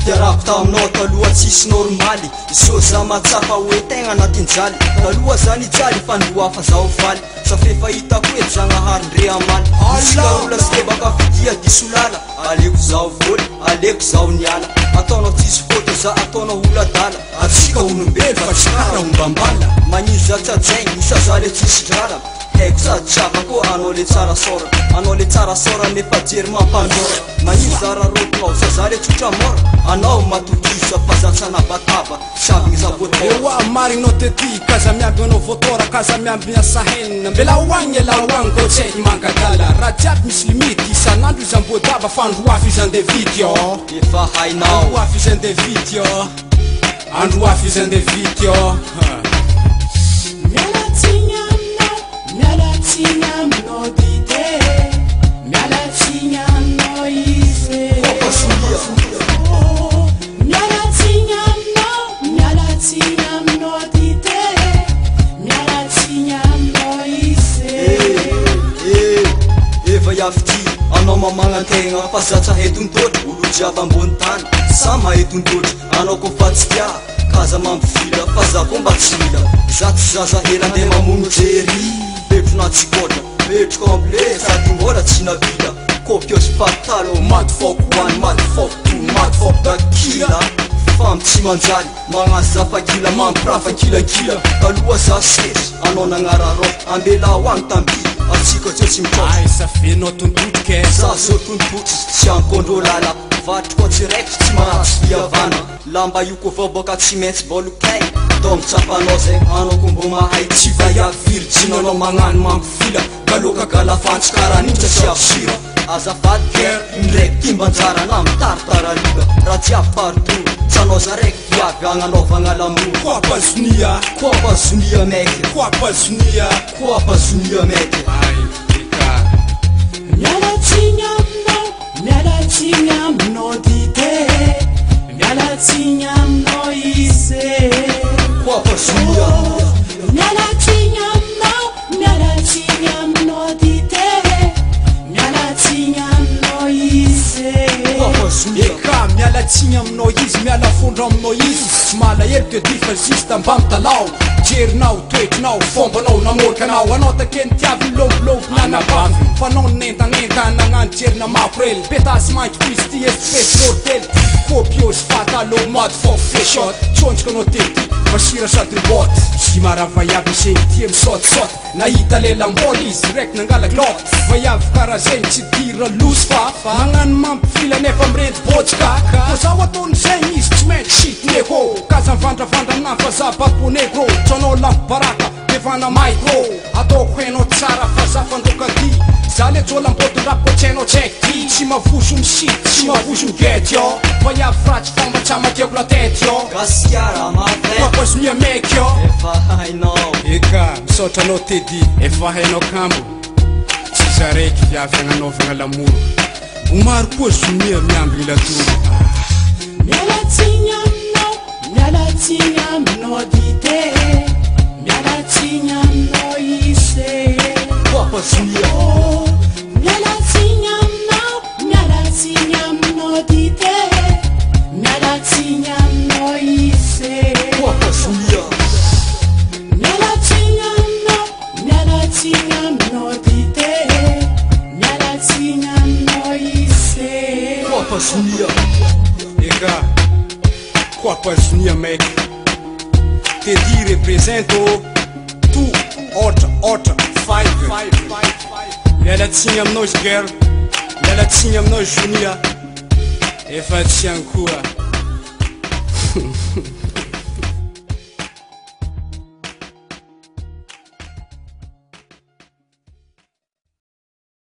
fiarako taminao taloha tsisy normaly so za matsapa hoe tegna anatinjaly taloha zany ijaly fandoa fa zao faly sa fefahitako eto zagnahary amaly isykaola sy tebaka fidia disolala aleko zao voly aleko zao niala ataonao tsisy foto za ataonao oladala atsika olombelo fa tsy kara ombambala magnino za tsajaigny isa za le tsisy drala haiko sady traka koa anao le tsara sora nefa jery mampandora magnino za rarotonao sa za le tsotra mora anao matokisa fa za tsanabataba savigny za voatao ewa marignao tety kaza miamby anao voatora kaza miamby miasa henina mbela hoagny alahoagny ko tsy hainy mangadala raha jiaby misy limity isan'andro izy amboadaba fa androafy izy andevity io efa hainao androafy izy andevity io androafy izy andevity io anao mamagnategna fa za tsy hahetondotry olo jiaby ambony tany sa mahetondotry anao ko fa tsy tia kaza mampifila fa za ko mba tsy mila za tsy zaza hela nde mamono jery betrona tsy kotra betro complet sady mbola tsy navila kopiosy patalo maty foko hoany maty foko to maty foko dakila famy tsy manjaly magnasy zafakila mampirafakilakila taloha za sesy anao nagnararo ambela hoany tambily atsika tsy tsy mitotra ay safianao tontotrike za zao tontotry tsy ankondro lala vatry koa tsy raikitry tsy manatsy fiavana lamba io koa vaoboka tsy maintsy bolokay dom tsapanao zay anao ko mbo mahay tsy vaiaviry jinanao magnano mampifila galoka galafantsy karahan'intra tsy avosira azafady ker indraiky timbanjara na mitaritaraliga raha tsy avy partout tsanao za raiky viavy agnanaovagna lamour koapazonia maiky koapazonia maiky mialatsigny aminao dite mialatsigny aminao ise koapazonia mialatsigny aminao dite mialatsigny aminao ise eka mialatsigny aminao izy mialafondro aminao izy malahelo te difa juste amba mitalao jerinao toetrinao fombanao namorkanao anao takeny tiavy lombolombo nanabavy fanao nentanenta nagnano jerina makorely petasy manky pisti espèce mortel kopiosy fatalo mady fo feshot tsonjika anao tety masira sady ribot sy maravaiavy segny tia misotisoty nahita lelamboly izy raiky nangalaky lot vaiavy karaha zegny tsy dira losy fa magnano mampifila nefa mirendy botsika ko zaho ataony zegny izy tsy maintsy sitineko kaza mivandravandra aminany fa za baponegro tsanao lampo baraka devana maigro ataoko hainao tsara fa za fandokaty za le jolambotondrapo tsy hainao tsy haiko ty tsy mavoso misity tsy mavoso migety io vaiavy fratsy fomba tsy amatiako la tety io gasiara mavay koapazonia maiky io efa hainao eka misaotra anao tedy efa hainao kambo tsy za raiky viavy agnanaovagna lamoro omaro koa zonia miambigny latoro mialatsigny aminao dite mialatsigny aminao ise koapazonia mialatsigny aminao dite mialatsigny aminao ise koapazonia mialatsigny aminao dite mialatsigny aminao ise koapazonia eka koapazonia maiky Teddy represento tout autre fight mialatsigny aminao izy girl mialatsigny aminao izy Jonia efa tsy ankoa